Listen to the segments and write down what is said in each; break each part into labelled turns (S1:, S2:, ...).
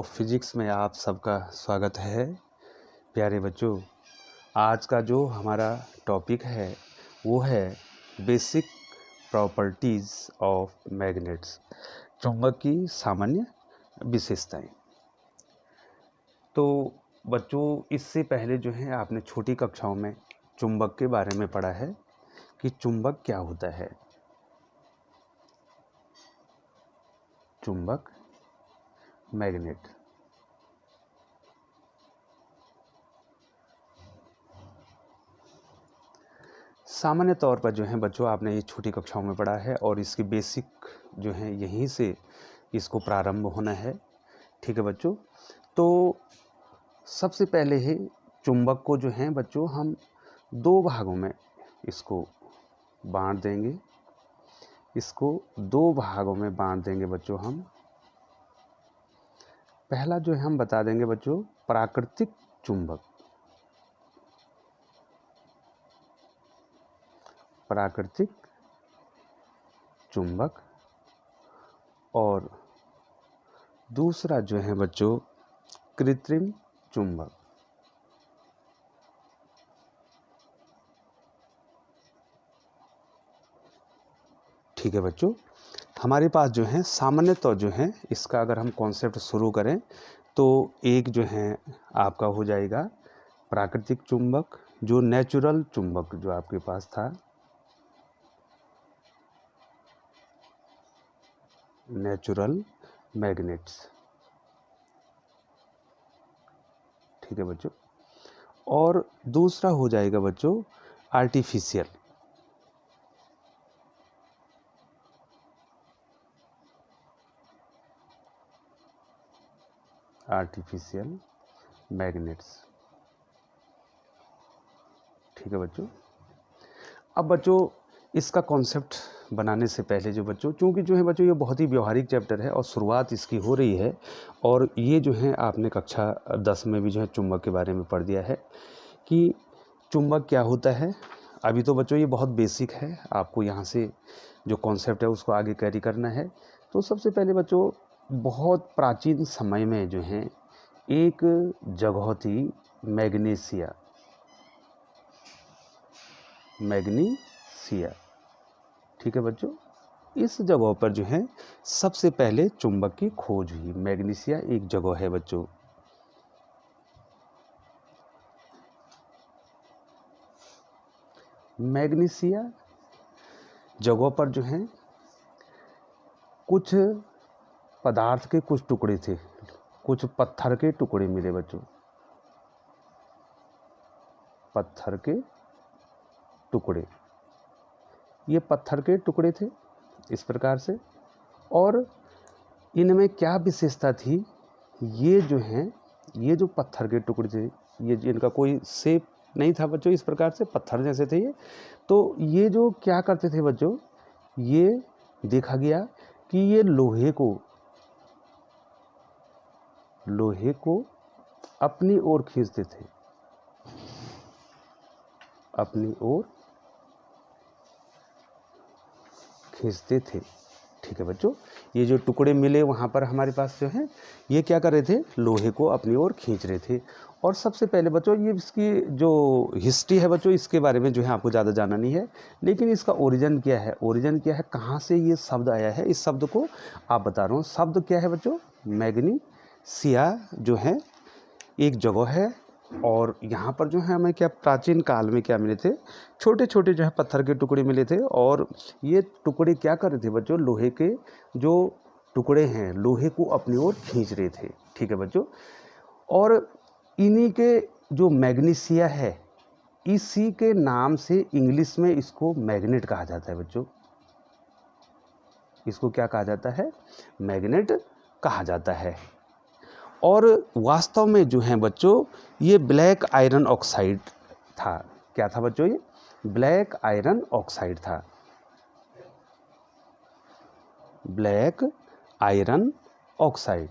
S1: Of physics में आप सबका स्वागत है। प्यारे बच्चों, आज का जो हमारा टॉपिक है वो है बेसिक प्रॉपर्टीज़ ऑफ मैग्नेट्स, चुंबक की सामान्य विशेषताएं। तो बच्चों, इससे पहले जो है आपने छोटी कक्षाओं में चुंबक के बारे में पढ़ा है कि चुंबक क्या होता है। चुंबक, मैग्नेट। सामान्य तौर पर जो है बच्चों आपने ये छोटी कक्षाओं में पढ़ा है और इसकी बेसिक जो है यहीं से इसको प्रारंभ होना है। ठीक है बच्चों, तो सबसे पहले ही चुंबक को जो है बच्चों हम दो भागों में इसको बांट देंगे। इसको दो भागों में बांट देंगे बच्चों हम। पहला जो है हम बता देंगे बच्चों प्राकृतिक चुंबक। प्राकृतिक चुंबक और दूसरा जो है बच्चों कृत्रिम चुंबक। ठीक है बच्चों, हमारे पास जो है सामान्यतः जो है इसका अगर हम कॉन्सेप्ट शुरू करें तो एक जो है आपका हो जाएगा प्राकृतिक चुंबक, जो नेचुरल चुंबक जो आपके पास था, नेचुरल मैग्नेट्स। ठीक है बच्चों, और दूसरा हो जाएगा बच्चों आर्टिफिशियल। Artificial magnets. ठीक है बच्चों, अब बच्चों इसका कॉन्सेप्ट बनाने से पहले जो बच्चों, चूँकि जो है बच्चों ये बहुत ही व्यवहारिक चैप्टर है और शुरुआत इसकी हो रही है, और ये जो है आपने कक्षा 10 में भी जो है चुंबक के बारे में पढ़ दिया है कि चुंबक क्या होता है। अभी तो बच्चों ये बहुत बेसिक है, आपको यहाँ से जो कॉन्सेप्ट है उसको आगे कैरी करना है। तो सबसे पहले बच्चों बहुत प्राचीन समय में जो है एक जगह थी मैग्नीशिया। मैग्नीशिया, ठीक है बच्चों, इस जगह पर जो है सबसे पहले चुंबक की खोज हुई। मैग्नीशिया एक जगह है बच्चों। मैग्नीशिया जगह पर जो है कुछ पदार्थ के कुछ टुकड़े थे, कुछ पत्थर के टुकड़े मिले बच्चों। पत्थर के टुकड़े, ये पत्थर के टुकड़े थे इस प्रकार से, और इनमें क्या विशेषता थी, ये जो हैं, ये जो पत्थर के टुकड़े थे, ये इनका कोई शेप नहीं था बच्चों, इस प्रकार से पत्थर जैसे थे ये। तो ये जो क्या करते थे बच्चों, ये देखा गया कि ये लोहे को अपनी ओर खींचते थे, अपनी ओर खींचते थे। ठीक है बच्चों, ये जो टुकड़े मिले वहाँ पर हमारे पास जो है ये क्या कर रहे थे, लोहे को अपनी ओर खींच रहे थे। और सबसे पहले बच्चों ये इसकी जो हिस्ट्री है बच्चों, इसके बारे में जो है आपको ज़्यादा जानना नहीं है, लेकिन इसका ओरिजिन क्या है, ओरिजिन क्या है, कहाँ से ये शब्द आया है, इस शब्द को आप बता रहा हूँ। शब्द क्या है बच्चों, मैग्नीशिया जो है एक जगह है, और यहाँ पर जो है हमें क्या प्राचीन काल में क्या मिले थे, छोटे छोटे जो है पत्थर के टुकड़े मिले थे। और ये टुकड़े क्या कर रहे थे बच्चों, लोहे के जो टुकड़े हैं लोहे को अपनी ओर खींच रहे थे। ठीक है बच्चों, और इन्हीं के जो मैग्नीशिया है, इसी के नाम से इंग्लिश में इसको मैग्नेट कहा जाता है बच्चों। इसको क्या कहा जाता है, मैग्नेट कहा जाता है। और वास्तव में जो है बच्चों ये ब्लैक आयरन ऑक्साइड था। क्या था बच्चों, ये ब्लैक आयरन ऑक्साइड था। Black iron oxide.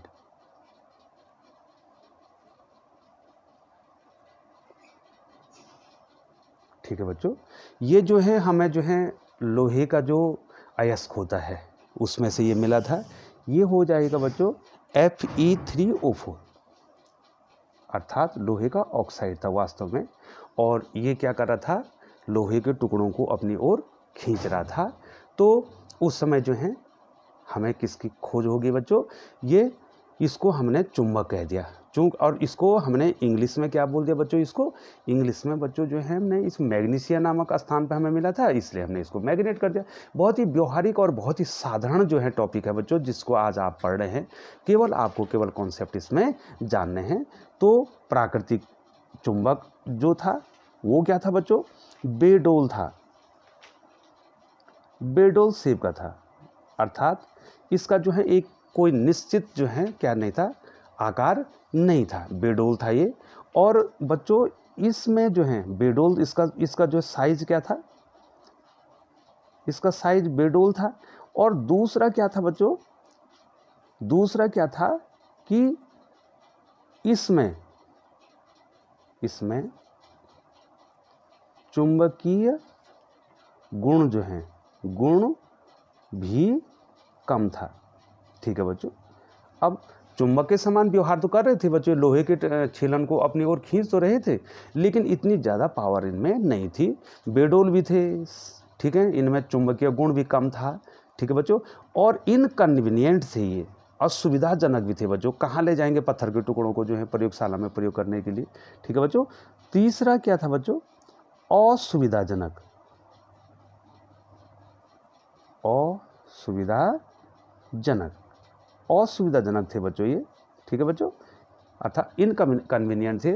S1: ठीक है बच्चों, ये जो है हमें जो है लोहे का जो अयस्क होता है उसमें से ये मिला था। ये हो जाएगा बच्चों Fe3O4, अर्थात लोहे का ऑक्साइड था वास्तव में, और ये क्या कर रहा था, लोहे के टुकड़ों को अपनी ओर खींच रहा था। तो उस समय जो है हमें किसकी खोज होगी बच्चों, ये इसको हमने चुंबक कह दिया। और इसको हमने इंग्लिश में क्या बोल दिया बच्चों, इसको इंग्लिश में बच्चों जो है हमने इस मैग्नीशिया नामक स्थान पे हमें मिला था, इसलिए हमने इसको मैग्नेट कर दिया। बहुत ही व्यवहारिक और बहुत ही साधारण जो है टॉपिक है बच्चों, जिसको आज आप पढ़ रहे हैं। केवल आपको केवल कॉन्सेप्ट इसमें जानने हैं। तो प्राकृतिक चुंबक जो था वो क्या था बच्चों, बेडोल था, बेडोल शेप का था, अर्थात इसका जो है एक कोई निश्चित जो है क्या नहीं था, आकार नहीं था, बेडोल था ये। और बच्चों इसमें जो है बेडोल, इसका जो साइज क्या था, इसका साइज बेडोल था। और दूसरा क्या था बच्चों, दूसरा क्या था कि इसमें चुंबकीय गुण जो है, गुण भी कम था। ठीक है बच्चों, अब चुंबक के समान व्यवहार तो कर रहे थे बच्चों, लोहे के छीलन को अपनी ओर खींच तो रहे थे, लेकिन इतनी ज़्यादा पावर इनमें नहीं थी। बेडोल भी थे, ठीक है, इनमें चुंबकीय गुण भी कम था। ठीक है बच्चों, और इनकन्वीनियंट थे, ये असुविधाजनक भी थे बच्चों। कहाँ ले जाएंगे पत्थर के टुकड़ों को जो है प्रयोगशाला में प्रयोग करने के लिए। ठीक है बच्चों, तीसरा क्या था बच्चों, असुविधाजनक, असुविधाजनक थे बच्चों ये। ठीक है बच्चों, अर्थात इनकन्वीनियंट थे,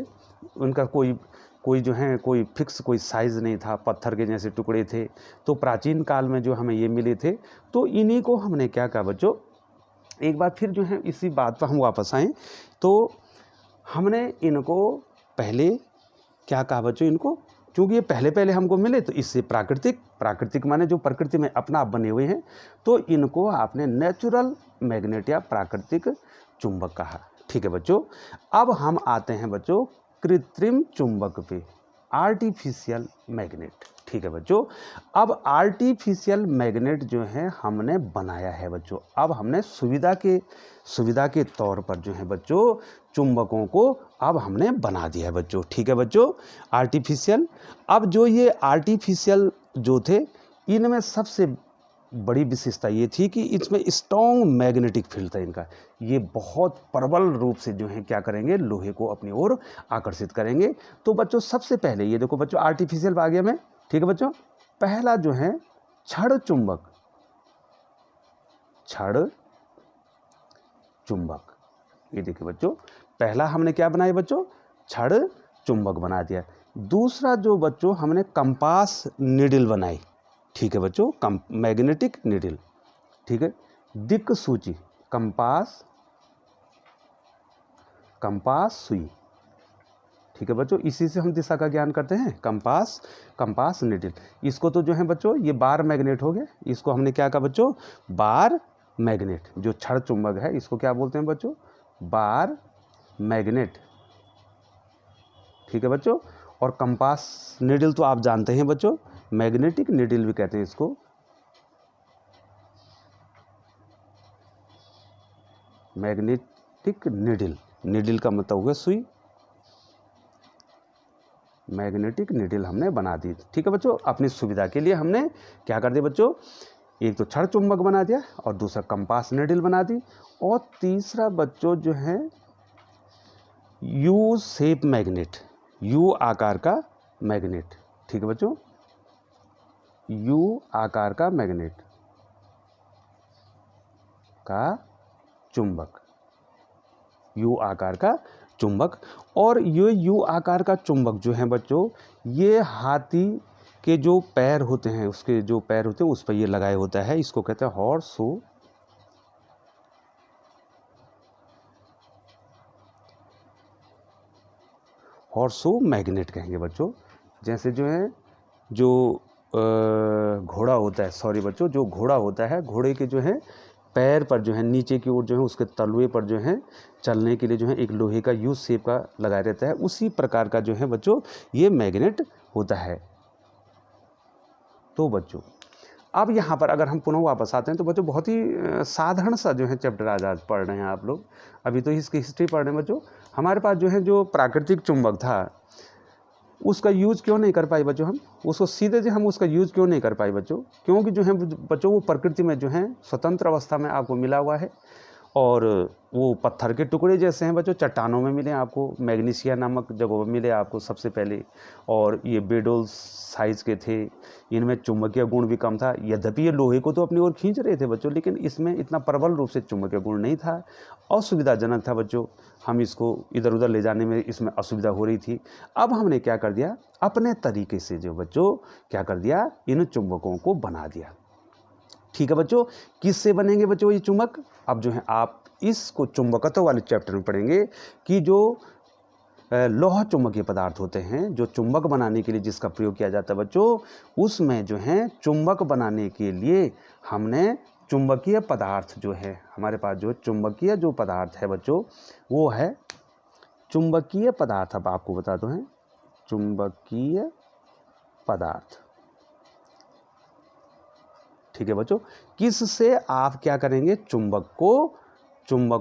S1: उनका कोई जो है कोई फिक्स कोई साइज़ नहीं था, पत्थर के जैसे टुकड़े थे। तो प्राचीन काल में जो हमें ये मिले थे, तो इन्हीं को हमने क्या कहा बच्चों, एक बार फिर जो है इसी बात पर हम वापस आएँ, तो हमने इनको पहले क्या कहा बच्चों, इनको क्योंकि ये पहले हमको मिले, तो इससे प्राकृतिक माने जो प्रकृति में अपना आप बने हुए हैं, तो इनको आपने नेचुरल मैग्नेट या प्राकृतिक चुंबक कहा। ठीक है बच्चों, अब हम आते हैं बच्चों कृत्रिम चुंबक पे, आर्टिफिशियल मैग्नेट। ठीक है बच्चों, अब आर्टिफिशियल मैग्नेट जो है हमने बनाया है बच्चों। अब हमने सुविधा के तौर पर जो है बच्चों चुंबकों को अब हमने बना दिया है बच्चों। ठीक है बच्चों, आर्टिफिशियल। अब जो ये आर्टिफिशियल जो थे, इनमें सबसे बड़ी विशेषता ये थी कि इसमें स्ट्रॉन्ग मैग्नेटिक फील्ड था इनका। ये बहुत प्रबल रूप से जो है क्या करेंगे, लोहे को अपनी ओर आकर्षित करेंगे। तो बच्चों सबसे पहले ये देखो बच्चों, आर्टिफिशियल आ गया में। ठीक है बच्चों, पहला जो है छड़ चुंबक, ये देखिए बच्चों, पहला हमने क्या बनाया बच्चों, छड़ चुंबक बना दिया। दूसरा जो बच्चों हमने कंपास निडल बनाई। ठीक है बच्चों, मैग्नेटिक निडल। ठीक है, दिक् सूची, कंपास सुई। ठीक है बच्चों, इसी से हम दिशा का ज्ञान करते हैं, कंपास निडल। इसको तो जो है बच्चों ये बार मैग्नेट हो गया, इसको हमने क्या कहा बच्चों, बार मैग्नेट। जो छड़ चुंबक है इसको क्या बोलते हैं बच्चों, बार मैग्नेट। ठीक है बच्चों, और कंपास निडल तो आप जानते हैं बच्चों, मैग्नेटिक निडल भी कहते हैं इसको। मैग्नेटिक निडल का मतलब हुआ सुई, मैग्नेटिक निडल हमने बना दी। ठीक है बच्चों, अपनी सुविधा के लिए हमने क्या कर दिया बच्चों, एक तो छड़ चुंबक बना दिया और दूसरा कंपास निडल बना दी, और तीसरा बच्चों जो है यू शेप मैग्नेट, यू आकार का मैग्नेट। ठीक है बच्चों, यू आकार का मैग्नेट का चुंबक, यू आकार का चुंबक। और ये यू आकार का चुंबक जो है बच्चों, ये हाथी के जो पैर होते हैं, उसके जो पैर होते हैं उस पर ये लगाए होता है। इसको कहते हैं हॉर्सो मैग्नेट कहेंगे बच्चों। जैसे जो है जो घोड़ा होता है, सॉरी बच्चों, जो घोड़ा होता है, घोड़े के जो है पैर पर जो है नीचे की ओर जो है उसके तलवे पर जो है चलने के लिए जो है एक लोहे का यू शेप का लगाया रहता है, उसी प्रकार का जो है बच्चों ये मैग्नेट होता है। तो बच्चों अब यहाँ पर अगर हम पुनः वापस आते हैं तो बच्चों बहुत ही साधारण सा जो है चैप्टर आज पढ़ रहे हैं आप लोग। अभी तो इसकी हिस्ट्री पढ़ रहे हैं बच्चों। हमारे पास जो है जो प्राकृतिक चुंबक था उसका यूज़ क्यों नहीं कर पाए बच्चों, हम उसको सीधे से हम उसका यूज़ क्यों नहीं कर पाए बच्चों, क्योंकि जो है बच्चों वो प्रकृति में जो है स्वतंत्र अवस्था में आपको मिला हुआ है और वो पत्थर के टुकड़े जैसे हैं बच्चों, चट्टानों में मिले आपको, मैग्नीशिया नामक जगहों में मिले आपको सबसे पहले, और ये बेडोल साइज़ के थे, इनमें चुंबकीय गुण भी कम था। यद्यपि ये लोहे को तो अपनी ओर खींच रहे थे बच्चों, लेकिन इसमें इतना प्रबल रूप से चुंबकीय गुण नहीं था, असुविधाजनक था बच्चों, हम इसको इधर उधर ले जाने में इसमें असुविधा हो रही थी। अब हमने क्या कर दिया, अपने तरीके से जो बच्चों क्या कर दिया, इन चुंबकों को बना दिया। ठीक है बच्चों, किससे बनेंगे बच्चों ये चुंबक, अब जो है आप इसको चुंबकत्व वाले चैप्टर में पढ़ेंगे कि जो लौह चुंबकीय पदार्थ होते हैं, जो चुंबक बनाने के लिए जिसका प्रयोग किया जाता है बच्चों, उसमें जो है चुंबक बनाने के लिए हमने चुंबकीय पदार्थ जो है हमारे पास, जो चुंबकीय जो पदार्थ है बच्चों वो है चुंबकीय पदार्थ। अब आपको बता दो हैं चुंबकीय पदार्थ। ठीक है बच्चों, किससे आप क्या करेंगे, चुंबक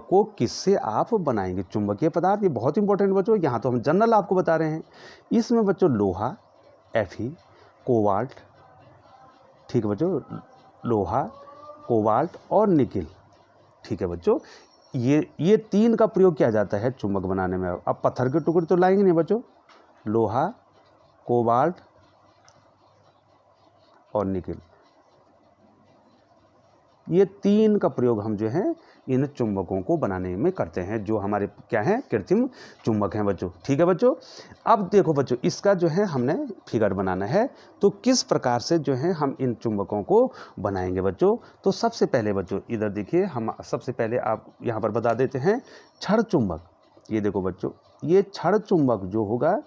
S1: को किससे आप बनाएंगे, चुंबकीय पदार्थ। ये बहुत इंपॉर्टेंट बच्चों, यहाँ तो हम जनरल आपको बता रहे हैं। इसमें बच्चों लोहा, Fe, कोबाल्ट, ठीक है बच्चों, लोहा, कोबाल्ट और निकिल। ठीक है बच्चों, ये तीन का प्रयोग किया जाता है चुंबक बनाने में। अब पत्थर के टुकड़े तो लाएंगे नहीं बच्चों, लोहा, कोबाल्ट और निकिल, ये तीन का प्रयोग हम जो है इन चुंबकों को बनाने में करते हैं, जो हमारे क्या हैं, कृत्रिम चुंबक हैं बच्चों। ठीक है बच्चों, अब देखो बच्चों, इसका जो है हमने फिगर बनाना है, तो किस प्रकार से जो है हम इन चुंबकों को बनाएंगे बच्चों। तो सबसे पहले बच्चों इधर देखिए, हम सबसे पहले आप यहाँ पर बता देते हैं छड़ चुंबक। ये देखो बच्चों, ये छड़ चुंबक जो होगा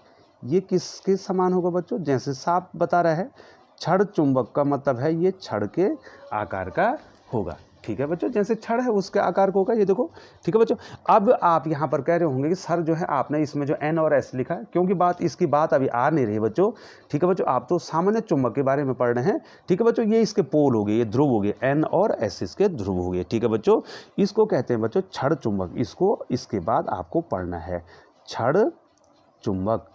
S1: ये किसके समान होगा बच्चों, जैसे साफ बता रहा है, छड़ चुंबक का मतलब है ये छड़ के आकार का होगा। ठीक है बच्चों, जैसे छड़ है उसके आकार को होगा, ये देखो। ठीक है बच्चों, अब आप यहाँ पर कह रहे होंगे कि सर जो है आपने इसमें जो N और S लिखा है, क्योंकि इसकी बात अभी आ नहीं रही बच्चों। ठीक है बच्चों, आप तो सामान्य चुंबक के बारे में पढ़ रहे हैं। ठीक है बच्चों, ये इसके पोल हो गए, ये ध्रुव हो गए, N और S इसके ध्रुव हो गए। ठीक है बच्चों, इसको कहते हैं बच्चों छड़ चुंबक। इसको इसके बाद आपको पढ़ना है छड़ चुंबक।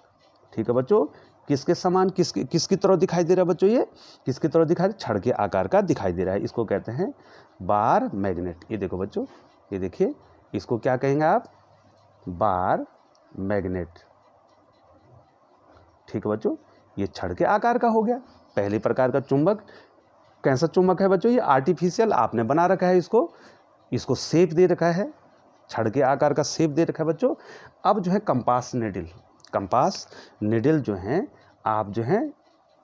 S1: ठीक है बच्चों, किसके समान, किसकी तरह दिखाई दे रहा है बच्चों, ये किसकी तरह दिखाई, छड़ के आकार का दिखाई दे रहा है, इसको कहते हैं बार मैग्नेट। ये देखो बच्चों, ये देखिए, इसको क्या कहेंगे आप, बार मैग्नेट। ठीक है बच्चों, ये छड़ के आकार का हो गया, पहले प्रकार का चुंबक। कैसा चुंबक है बच्चों, ये आर्टिफिशियल आपने बना रखा है, इसको शेप दे रखा है, छड़ के आकार का शेप दे रखा है बच्चों। अब जो है कंपास निडल जो है, आप जो है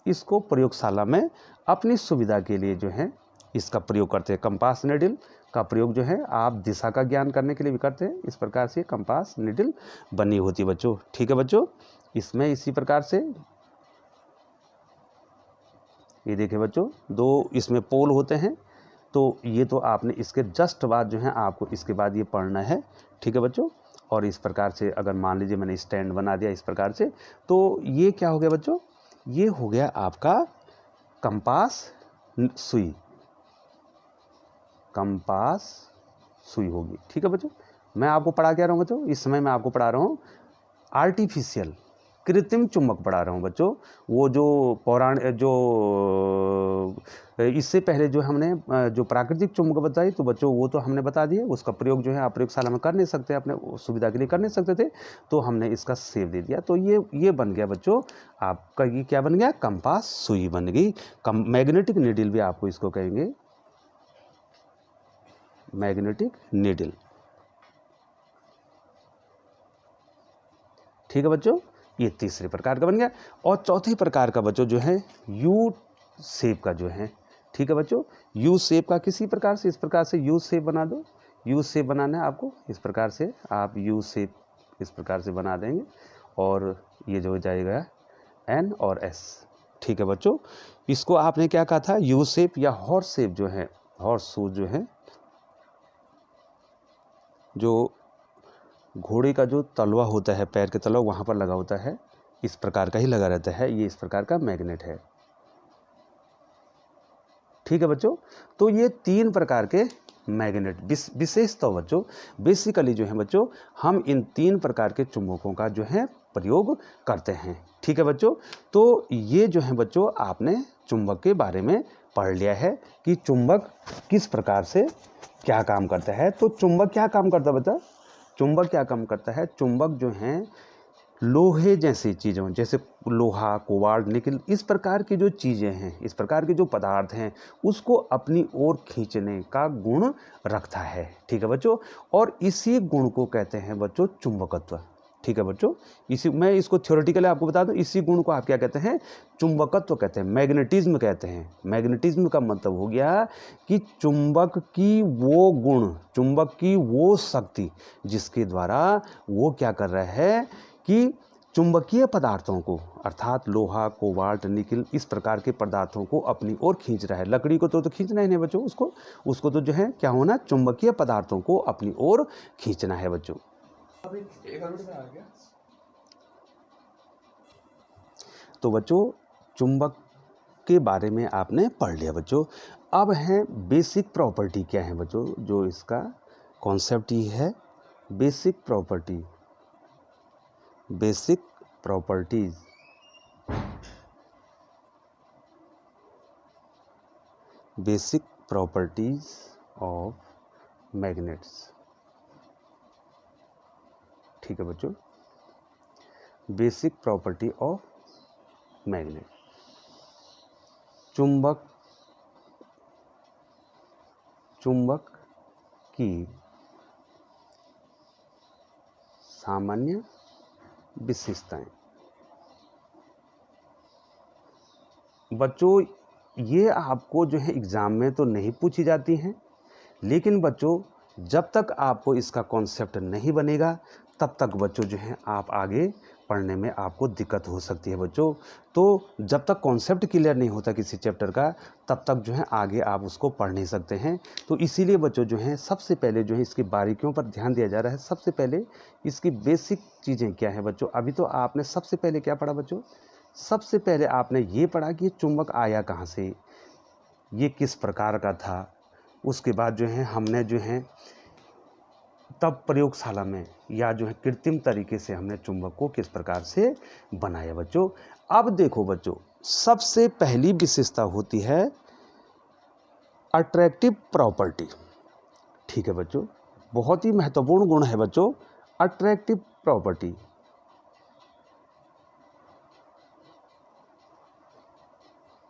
S1: इसको प्रयोगशाला में अपनी सुविधा के लिए जो है इसका प्रयोग करते हैं। कंपास निडल का प्रयोग जो है आप दिशा का ज्ञान करने के लिए भी करते हैं। इस प्रकार से कंपास निडल बनी होती है बच्चों। ठीक है बच्चों, इसमें इसी प्रकार से ये देखिए बच्चों, दो इसमें पोल होते हैं, तो ये तो आपने इसके जस्ट बाद जो है आपको इसके बाद ये पढ़ना है। ठीक है बच्चों, और इस प्रकार से अगर मान लीजिए मैंने स्टैंड बना दिया इस प्रकार से, तो ये क्या हो गया बच्चों, ये हो गया आपका कंपास सुई, कंपास सुई होगी। ठीक है बच्चों, मैं आपको पढ़ा क्या रहा हूँ बच्चों, इस समय मैं आपको पढ़ा रहा हूँ आर्टिफिशियल कृत्रिम चुंबक पढ़ा रहा हूँ बच्चों। वो जो इससे पहले जो हमने जो प्राकृतिक चुंबक बताई, तो बच्चों वो तो हमने बता दिए, उसका प्रयोग जो है आप प्रयोगशाला में कर नहीं सकते, अपने सुविधा के लिए कर नहीं सकते थे, तो हमने इसका सेव दे दिया। तो ये बन गया बच्चों आपका, ये क्या बन गया, कंपास सुई बन गई। मैग्नेटिक नीडल भी आपको इसको कहेंगे, मैग्नेटिक नीडल। ठीक है बच्चों, ये तीसरे प्रकार का बन गया। और चौथे प्रकार का बच्चों जो है यू शेप का जो है। ठीक है बच्चों, यू शेप का किसी प्रकार से, इस प्रकार से यू शेप बना दो, यू शेप बनाना है आपको, इस प्रकार से आप यू शेप इस प्रकार से बना देंगे, और ये जो हो जाएगा N और S। ठीक है बच्चों, इसको आपने क्या कहा था, यू शेप या हॉर्स शेप जो है, हॉर्स शूज जो है, जो घोड़े का जो तलवा होता है, पैर के तलवा वहाँ पर लगा होता है, इस प्रकार का ही लगा रहता है, ये इस प्रकार का मैग्नेट है। ठीक है बच्चों। तो ये 3 प्रकार के मैग्नेट विशेषतः बच्चों बेसिकली जो है बच्चों हम इन 3 प्रकार के चुंबकों का जो है प्रयोग करते हैं। ठीक है बच्चों। तो ये जो है बच्चों आपने चुंबक के बारे में पढ़ लिया है कि चुंबक किस प्रकार से क्या काम करता है। तो चुंबक क्या काम करता है बच्चा? चुंबक क्या काम करता है? चुंबक जो है लोहे जैसी चीज़ों, जैसे लोहा, कोबाल्ट, निकल, इस प्रकार की जो चीज़ें हैं, इस प्रकार के जो पदार्थ हैं, उसको अपनी ओर खींचने का गुण रखता है। ठीक है बच्चों। और इसी गुण को कहते हैं बच्चों चुंबकत्व। ठीक है बच्चों। इसी मैं इसको थ्योरेटिकली आपको बता दूं, इसी गुण को आप क्या कहते हैं? चुंबकत्व कहते हैं, मैग्नेटिज्म कहते हैं। मैग्नेटिज्म का मतलब हो गया कि चुंबक की वो गुण, चुंबक की वो शक्ति जिसके द्वारा वो क्या कर रहा है कि चुंबकीय पदार्थों को, अर्थात लोहा, कोबाल्ट, निकल, इस प्रकार के पदार्थों को अपनी ओर खींच रहा है। लकड़ी को तो खींचना ही नहीं बच्चों, उसको तो जो है क्या होना, चुंबकीय पदार्थों को अपनी ओर खींचना है बच्चों। तो बच्चों चुंबक के बारे में आपने पढ़ लिया बच्चों। अब है बेसिक प्रॉपर्टी क्या है बच्चों, जो इसका कॉन्सेप्ट ही है basic property, basic properties, basic properties of magnets. ठीक है बच्चों, बेसिक प्रॉपर्टी ऑफ मैग्नेट। चुंबक की सामान्य विशेषताएं। बच्चों ये आपको जो है एग्ज़ाम में तो नहीं पूछी जाती हैं, लेकिन बच्चों जब तक आपको इसका कॉन्सेप्ट नहीं बनेगा तब तक बच्चों जो है आप आगे पढ़ने में आपको दिक्कत हो सकती है बच्चों। तो जब तक कॉन्सेप्ट क्लियर नहीं होता किसी चैप्टर का तब तक जो है आगे आप उसको पढ़ नहीं सकते हैं। तो इसीलिए बच्चों जो है सबसे पहले जो है इसकी बारीकियों पर ध्यान दिया जा रहा है। सबसे पहले इसकी बेसिक चीज़ें क्या है बच्चों। अभी तो आपने सबसे पहले क्या पढ़ा बच्चों? सबसे पहले आपने ये पढ़ा कि ये चुंबक आया कहाँ से, ये किस प्रकार का था। उसके बाद जो है हमने जो है तब प्रयोगशाला में या जो है कृत्रिम तरीके से हमने चुंबक को किस प्रकार से बनाया बच्चों। अब देखो बच्चों सबसे पहली विशेषता होती है अट्रैक्टिव प्रॉपर्टी। ठीक है बच्चों, बहुत ही महत्वपूर्ण गुण है बच्चों अट्रैक्टिव प्रॉपर्टी।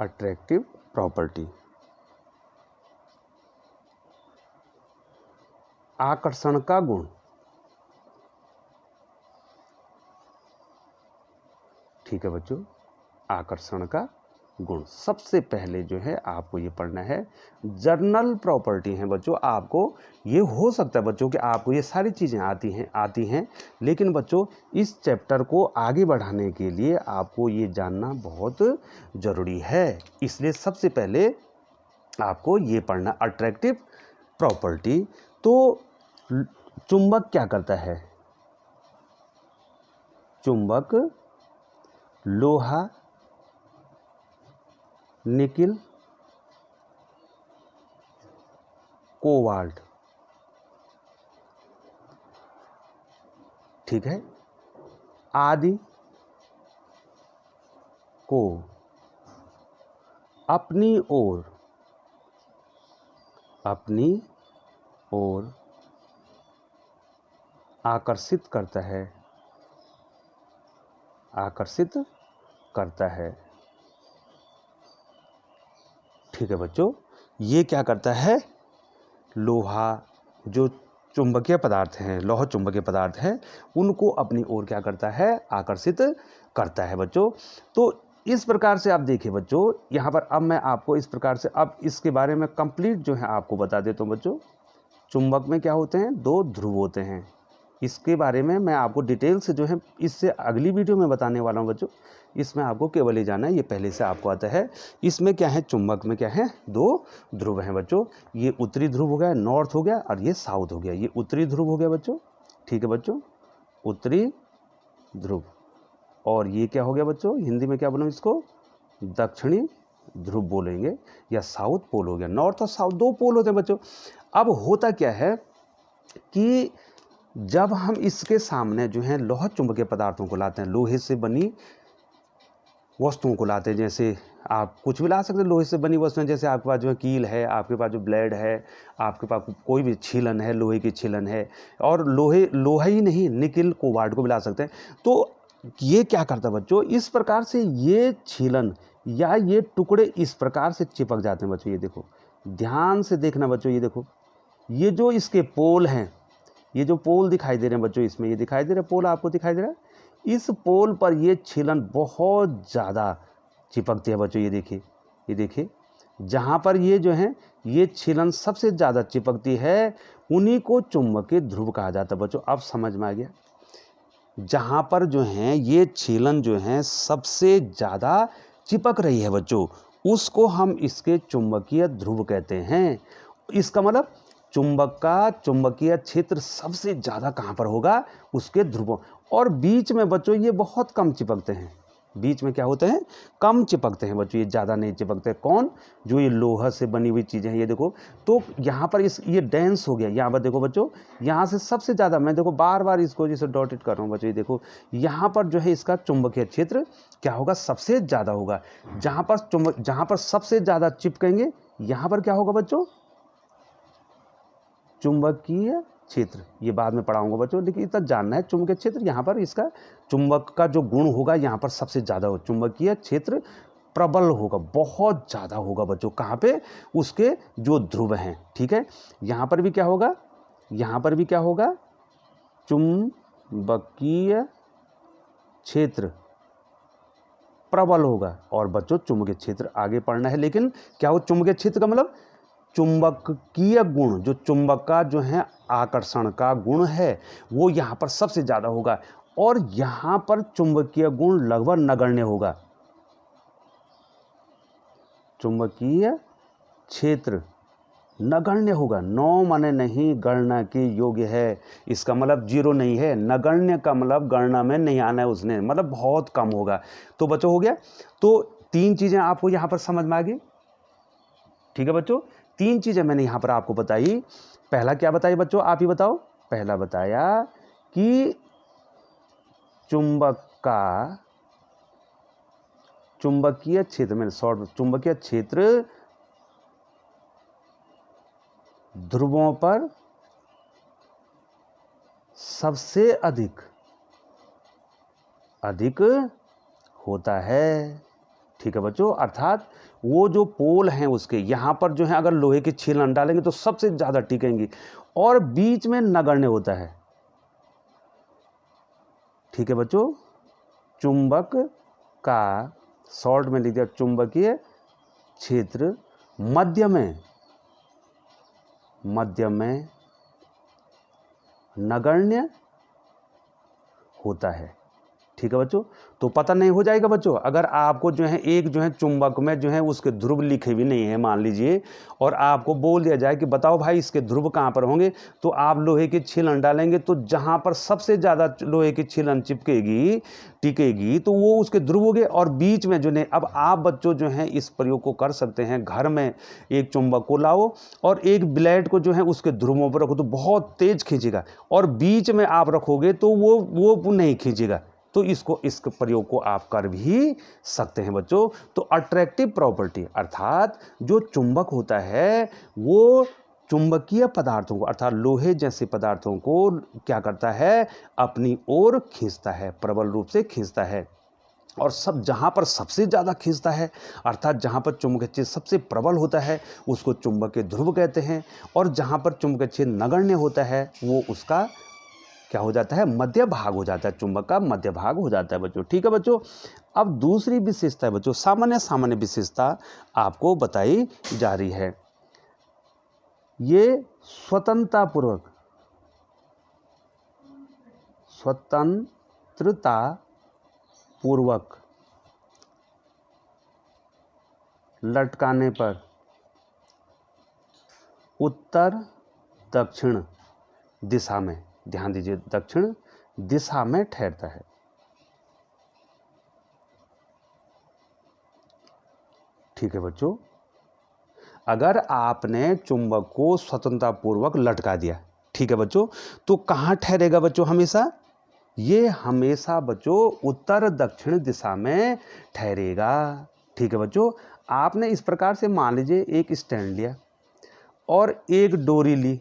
S1: अट्रैक्टिव प्रॉपर्टी, आकर्षण का गुण। ठीक है बच्चों, आकर्षण का गुण। सबसे पहले जो है आपको ये पढ़ना है। जर्नल प्रॉपर्टी है बच्चों। आपको ये हो सकता है बच्चों कि आपको ये सारी चीज़ें आती हैं, लेकिन बच्चों इस चैप्टर को आगे बढ़ाने के लिए आपको ये जानना बहुत ज़रूरी है। इसलिए सबसे पहले आपको ये पढ़ना अट्रैक्टिव प्रॉपर्टी। तो चुंबक क्या करता है? चुंबक लोहा, निकिल, कोबाल्ट, ठीक है, आदि को अपनी ओर आकर्षित करता है। ठीक है बच्चों, ये क्या करता है? लोहा, जो चुंबकीय पदार्थ हैं, लौह चुंबकीय पदार्थ हैं, उनको अपनी ओर क्या करता है? आकर्षित करता है बच्चों। तो इस प्रकार से आप देखिए बच्चों, यहाँ पर अब मैं आपको इस प्रकार से अब इसके बारे में कंप्लीट जो है आपको बता देता हूँ बच्चों। चुंबक में क्या होते हैं? 2 ध्रुव होते हैं। इसके बारे में मैं आपको डिटेल से जो है इससे अगली वीडियो में बताने वाला हूँ बच्चों। इसमें आपको केवल ये जानना है, ये पहले से आपको आता है। इसमें क्या है? चुंबक में क्या है? 2 ध्रुव हैं बच्चों। ये उत्तरी ध्रुव हो गया, नॉर्थ हो गया, और ये साउथ हो गया। ये उत्तरी ध्रुव हो गया बच्चों। ठीक है बच्चों, उत्तरी ध्रुव। और ये क्या हो गया बच्चों? हिंदी में क्या बोलूँ इसको? दक्षिणी ध्रुव बोलेंगे, या साउथ पोल हो गया। नॉर्थ और साउथ दो पोल होते हैं बच्चों। अब होता क्या है कि जब हम इसके सामने जो है लोहा चुंबकीय पदार्थों को लाते हैं, लोहे से बनी वस्तुओं को लाते हैं, जैसे आप कुछ भी ला सकते हैं लोहे से बनी वस्तुएं, जैसे आपके पास जो है कील है, आपके पास जो ब्लेड है, आपके पास कोई भी छीलन है, लोहे की छीलन है, और लोहा ही नहीं, निकिल कोबाल्ट को भी ला सकते हैं। तो ये क्या करता है बच्चों, इस प्रकार से ये छीलन या ये टुकड़े इस प्रकार से चिपक जाते हैं बच्चों। ये देखो, ध्यान से देखना बच्चों, ये देखो, ये जो इसके पोल हैं, ये जो पोल दिखाई दे रहे हैं बच्चों, इसमें ये दिखाई दे रहे पोल, आपको दिखाई दे रहा है, इस पोल पर ये छीलन बहुत ज़्यादा चिपकती है बच्चों। ये देखिए जहाँ पर ये जो है ये छीलन सबसे ज़्यादा चिपकती है, उन्हीं को चुंबकीय ध्रुव कहा जाता है बच्चों। अब समझ में आ गया, जहाँ पर जो है ये छीलन जो है सबसे ज़्यादा चिपक रही है बच्चों, उसको हम इसके चुंबकीय ध्रुव कहते हैं। इसका मतलब चुंबक का चुंबकीय क्षेत्र सबसे ज़्यादा कहाँ पर होगा, उसके ध्रुवों, और बीच में बच्चों ये बहुत कम चिपकते हैं। बीच में क्या होते हैं, कम चिपकते हैं बच्चों, ये ज़्यादा नहीं चिपकते। कौन, जो ये लोहा से बनी हुई चीज़ें हैं, ये देखो। तो यहाँ पर ये डेंस हो गया, यहाँ पर देखो बच्चों, यहाँ से सबसे ज़्यादा, मैं देखो बार बार इसको जैसे डॉटेड कर रहा हूँ बच्चों, ये देखो यहाँ पर जो है इसका चुंबकीय क्षेत्र क्या होगा, सबसे ज़्यादा होगा। जहाँ पर सबसे ज़्यादा चिपकेंगे, यहाँ पर क्या होगा बच्चों, चुंबकीय क्षेत्र। ये बाद में पढ़ाऊंगा बच्चों, लेकिन इतना जानना है, चुंबकीय क्षेत्र यहाँ पर इसका चुंबक का जो गुण होगा यहाँ पर सबसे ज़्यादा हो, चुंबकीय क्षेत्र प्रबल होगा, बहुत ज़्यादा होगा बच्चों। कहाँ पे, उसके जो ध्रुव हैं, ठीक है। यहाँ पर भी क्या होगा, यहाँ पर भी क्या होगा, चुंबकीय क्षेत्र प्रबल होगा। और बच्चों चुंबकीय क्षेत्र आगे पढ़ना है, लेकिन क्या हो, चुंबकीय क्षेत्र का मतलब चुंबकीय गुण, जो चुंबक का जो है आकर्षण का गुण है, वो यहाँ पर सबसे ज़्यादा होगा। और यहाँ पर चुंबकीय गुण लगभग नगण्य होगा। चुंबकीय क्षेत्र नगण्य होगा, नौ माने नहीं, गणना के योग्य है। इसका मतलब जीरो नहीं है, नगण्य का मतलब गणना में नहीं आना है उसने, मतलब बहुत कम होगा। तो बच्चों हो गया, तो तीन चीज़ें आपको यहाँ पर समझ में आ गई, ठीक है बच्चों। तीन चीज़ें मैंने यहाँ पर आपको बताई। पहला क्या बताई बच्चों, आप ही बताओ। पहला बताया कि चुंबक का चुंबकीय क्षेत्र, मैंने शॉर्ट, चुंबकीय क्षेत्र ध्रुवों पर सबसे अधिक होता है, ठीक है बच्चों। अर्थात वो जो पोल हैं उसके यहाँ पर जो है अगर लोहे की छीलन डालेंगे तो सबसे ज़्यादा टिकेंगी, और बीच में नगण्य होता है, ठीक है बच्चों। चुंबक का, शॉर्ट में लिख दिया, चुंबकीय क्षेत्र मध्य में नगण्य होता है, ठीक है बच्चों। तो पता नहीं हो जाएगा बच्चों, अगर आपको जो है एक जो है चुंबक में जो है उसके ध्रुव लिखे भी नहीं है मान लीजिए, और आपको बोल दिया जाए कि बताओ भाई इसके ध्रुव कहाँ पर होंगे, तो आप लोहे की छीलन डालेंगे, तो जहाँ पर सबसे ज़्यादा लोहे की छीलन चिपकेगी, टिकेगी, तो वो उसके ध्रुव हो गए। और बीच में जो नहीं, अब आप बच्चों जो हैं इस प्रयोग को कर सकते हैं, घर में एक चुंबक को लाओ और एक ब्लेड को जो है उसके ध्रुवों पर रखो, तो बहुत तेज खींचेगा, और बीच में आप रखोगे तो वो नहीं खींचेगा। तो इस प्रयोग को आप कर भी सकते हैं बच्चों। तो अट्रैक्टिव प्रॉपर्टी, अर्थात जो चुंबक होता है वो चुंबकीय पदार्थों को, अर्थात लोहे जैसे पदार्थों को क्या करता है, अपनी ओर खींचता है, प्रबल रूप से खींचता है। और जहाँ पर सबसे ज़्यादा खींचता है, अर्थात जहाँ पर चुंबकीय क्षेत्र सबसे प्रबल होता है, उसको चुंबकीय ध्रुव कहते हैं। और जहाँ पर चुंबकीय क्षेत्र नगण्य होता है, वो उसका क्या हो जाता है, मध्य भाग हो जाता है, चुंबक का मध्य भाग हो जाता है बच्चों, ठीक है बच्चों। अब दूसरी विशेषता है बच्चों, सामान्य विशेषता आपको बताई जा रही है। ये स्वतंत्रता पूर्वक लटकाने पर उत्तर दक्षिण दिशा में, ध्यान दीजिए, दक्षिण दिशा में ठहरता है। ठीक है बच्चों। अगर आपने चुंबक को स्वतंत्रतापूर्वक लटका दिया, ठीक है बच्चों, तो कहाँ ठहरेगा बच्चों हमेशा? ये हमेशा बच्चों उत्तर दक्षिण दिशा में ठहरेगा। ठीक है बच्चों। आपने इस प्रकार से मान लीजिए एक स्टैंड लिया और एक डोरी ली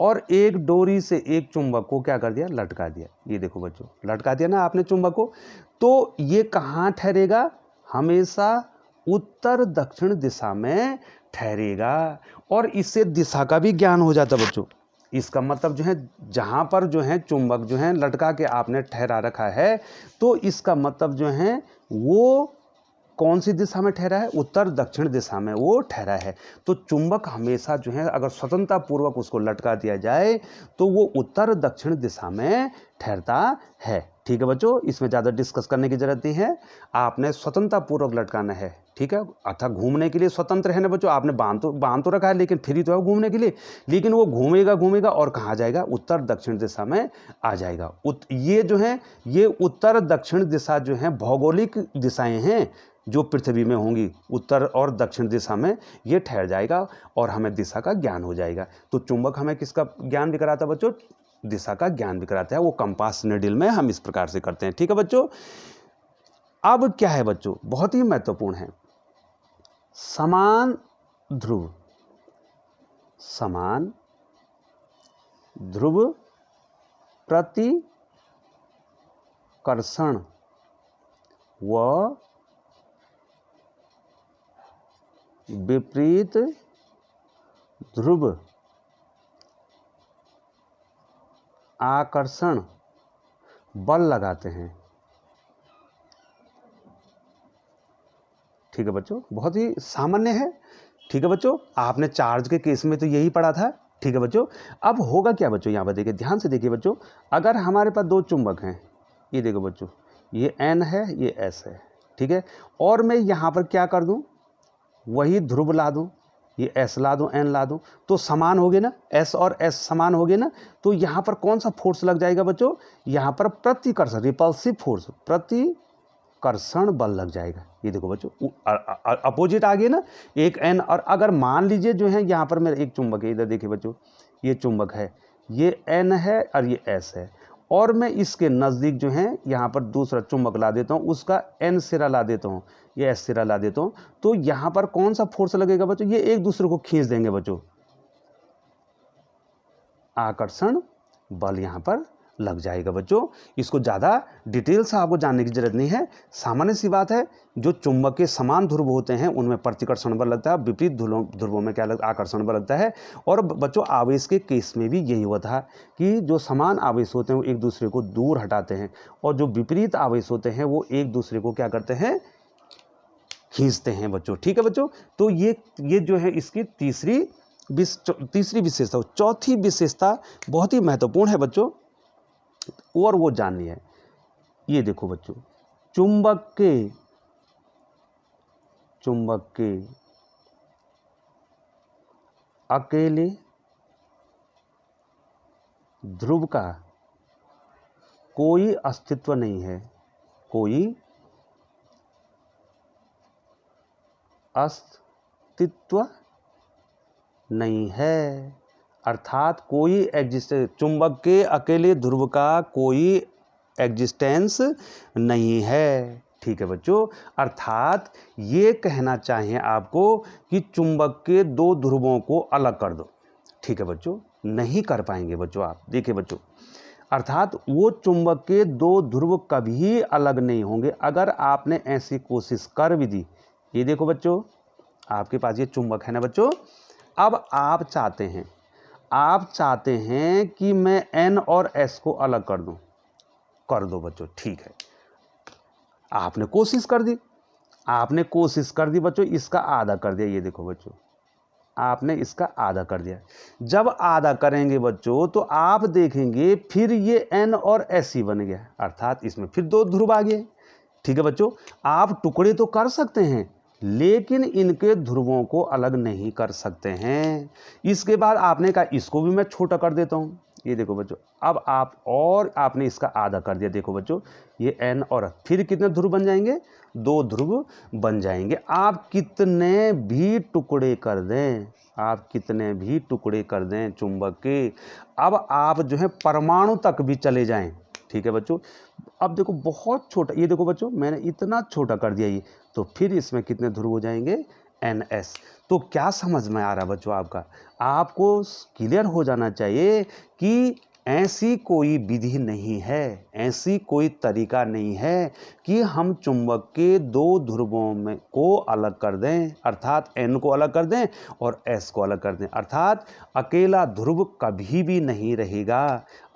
S1: और एक डोरी से एक चुंबक को क्या कर दिया? लटका दिया। ये देखो बच्चों, लटका दिया ना आपने चुंबक को, तो ये कहाँ ठहरेगा? हमेशा उत्तर दक्षिण दिशा में ठहरेगा। और इससे दिशा का भी ज्ञान हो जाता बच्चों। इसका मतलब जो है, जहाँ पर जो है चुंबक जो है लटका के आपने ठहरा रखा है, तो इसका मतलब जो है वो कौन सी दिशा में ठहरा है? उत्तर दक्षिण दिशा में वो ठहरा है। तो चुंबक हमेशा जो है अगर स्वतंत्रता पूर्वक उसको लटका दिया जाए तो वो उत्तर दक्षिण दिशा में ठहरता है। ठीक है बच्चों, इसमें ज़्यादा डिस्कस करने की जरूरत नहीं है। आपने स्वतंत्रता पूर्वक लटकाना है, ठीक है। अर्थात घूमने के लिए स्वतंत्र है ना बच्चों, आपने बांध तो रखा है, लेकिन फ्री तो है घूमने के लिए, लेकिन वो घूमेगा और कहाँ जाएगा? उत्तर दक्षिण दिशा में आ जाएगा। ये जो है ये उत्तर दक्षिण दिशा जो है भौगोलिक दिशाएं हैं जो पृथ्वी में होंगी, उत्तर और दक्षिण दिशा में ये ठहर जाएगा और हमें दिशा का ज्ञान हो जाएगा। तो चुंबक हमें किसका ज्ञान भी कराता है बच्चों? दिशा का ज्ञान भी कराता है। वो कंपास नीडल में हम इस प्रकार से करते हैं। ठीक है बच्चों। अब क्या है बच्चों, बहुत ही महत्वपूर्ण है, समान ध्रुव। समान ध्रुव प्रतिकर्षण व विपरीत ध्रुव आकर्षण बल लगाते हैं। ठीक है बच्चों, बहुत ही सामान्य है। ठीक है बच्चों, आपने चार्ज के केस में तो यही पढ़ा था। ठीक है बच्चों। अब होगा क्या बच्चों, यहाँ पर देखिए, ध्यान से देखिए बच्चों, अगर हमारे पास दो चुंबक हैं, ये देखो बच्चों, ये N है, ये S है, ठीक है, और मैं यहाँ पर क्या कर दूँ, वही ध्रुव ला दूँ, ये S ला दूँ, N ला दूँ, तो समान हो गए ना, S और S समान हो गए ना। तो यहाँ पर कौन सा फोर्स लग जाएगा बच्चों? यहाँ पर प्रतिकर्षण, रिपल्सिव फोर्स, प्रतिकर्षण बल लग जाएगा। ये देखो बच्चों, अपोजिट आ गए ना, एक N, और अगर मान लीजिए जो है यहाँ पर मेरा एक चुंबक है, इधर देखिए बच्चों, ये चुंबक है, ये N है और ये S है, और मैं इसके नज़दीक जो है यहाँ पर दूसरा चुंबक ला देता हूँ, उसका N सिरा ला देता हूँ, ये S सिरा ला देता हूँ, तो यहाँ पर कौन सा फोर्स लगेगा बच्चों? ये एक दूसरे को खींच देंगे बच्चों, आकर्षण बल यहाँ पर लग जाएगा बच्चों। इसको ज़्यादा डिटेल से आपको जानने की जरूरत नहीं है, सामान्य सी बात है। जो चुंबक के समान ध्रुव होते हैं उनमें प्रतिकर्षण बल लगता है, विपरीत ध्रुवों में क्या लगता है? आकर्षण बल लगता है। और बच्चों आवेश के केस में भी यही हुआ था कि जो समान आवेश होते हैं वो एक दूसरे को दूर हटाते हैं, और जो विपरीत आवेश होते हैं वो एक दूसरे को क्या करते हैं? खींचते हैं बच्चों। ठीक है बच्चों। तो ये जो है इसकी तीसरी विशेषता। चौथी विशेषता बहुत ही महत्वपूर्ण है बच्चों, और वो जाननी है। ये देखो बच्चों, चुंबक के अकेले ध्रुव का कोई अस्तित्व नहीं है, कोई अस्तित्व नहीं है। अर्थात कोई एग्जिस्टेंस, चुंबक के अकेले ध्रुव का कोई एग्जिस्टेंस नहीं है। ठीक है बच्चों। अर्थात ये कहना चाहिए आपको कि चुंबक के दो ध्रुवों को अलग कर दो। ठीक है बच्चों, नहीं कर पाएंगे बच्चों आप। देखिए बच्चों, अर्थात वो चुंबक के दो ध्रुव कभी अलग नहीं होंगे अगर आपने ऐसी कोशिश कर भी दी। ये देखो बच्चों, आपके पास ये चुंबक है ना बच्चों, अब आप चाहते हैं कि मैं N और S को अलग कर दो बच्चों। ठीक है, आपने कोशिश कर दी बच्चों, इसका आधा कर दिया। ये देखो बच्चों, आपने इसका आधा कर दिया। जब आधा करेंगे बच्चों तो आप देखेंगे फिर ये N और S ही बन गया, अर्थात इसमें फिर दो ध्रुव आ गए। ठीक है बच्चों, आप टुकड़े तो कर सकते हैं लेकिन इनके ध्रुवों को अलग नहीं कर सकते हैं। इसके बाद आपने कहा इसको भी मैं छोटा कर देता हूँ, ये देखो बच्चों, अब आपने इसका आधा कर दिया। देखो बच्चों, ये N और फिर कितने ध्रुव बन जाएंगे? 2 ध्रुव बन जाएंगे। आप कितने भी टुकड़े कर दें, आप कितने भी टुकड़े कर दें चुंबक के, अब आप जो है परमाणु तक भी चले जाएं, ठीक है बच्चों। अब देखो बहुत छोटा, ये देखो बच्चों मैंने इतना छोटा कर दिया ये, तो फिर इसमें कितने ध्रुव हो जाएंगे? NS। तो क्या समझ में आ रहा बच्चों आपका? आपको क्लियर हो जाना चाहिए कि ऐसी कोई विधि नहीं है, ऐसी कोई तरीका नहीं है कि हम चुंबक के 2 ध्रुवों में को अलग कर दें, अर्थात N को अलग कर दें और S को अलग कर दें, अर्थात अकेला ध्रुव कभी भी नहीं रहेगा।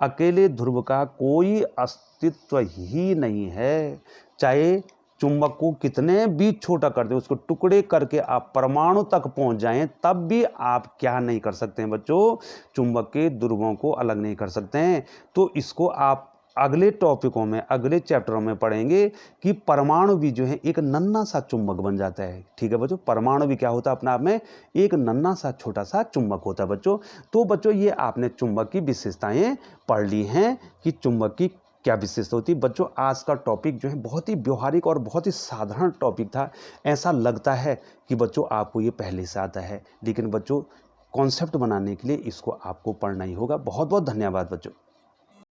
S1: अकेले ध्रुव का कोई अस्तित्व ही नहीं है। चाहे चुंबक को कितने भी छोटा कर दें, उसको टुकड़े करके आप परमाणु तक पहुंच जाएं, तब भी आप क्या नहीं कर सकते हैं बच्चों? चुंबक के ध्रुवों को अलग नहीं कर सकते हैं। तो इसको आप अगले टॉपिकों में, अगले चैप्टरों में पढ़ेंगे कि परमाणु भी जो है एक नन्हा सा चुंबक बन जाता है, ठीक है बच्चों। परमाणु भी क्या होता है अपने आप में? एक नन्हा सा छोटा सा चुंबक होता है बच्चों। तो बच्चों ये आपने चुंबक की विशेषताएं पढ़ ली हैं कि चुंबक की क्या विशेषता होती है। बच्चों आज का टॉपिक जो है बहुत ही व्यवहारिक और बहुत ही साधारण टॉपिक था। ऐसा लगता है कि बच्चों आपको ये पहले से आता है, लेकिन बच्चों कॉन्सेप्ट बनाने के लिए इसको आपको पढ़ना ही होगा। बहुत बहुत धन्यवाद बच्चों।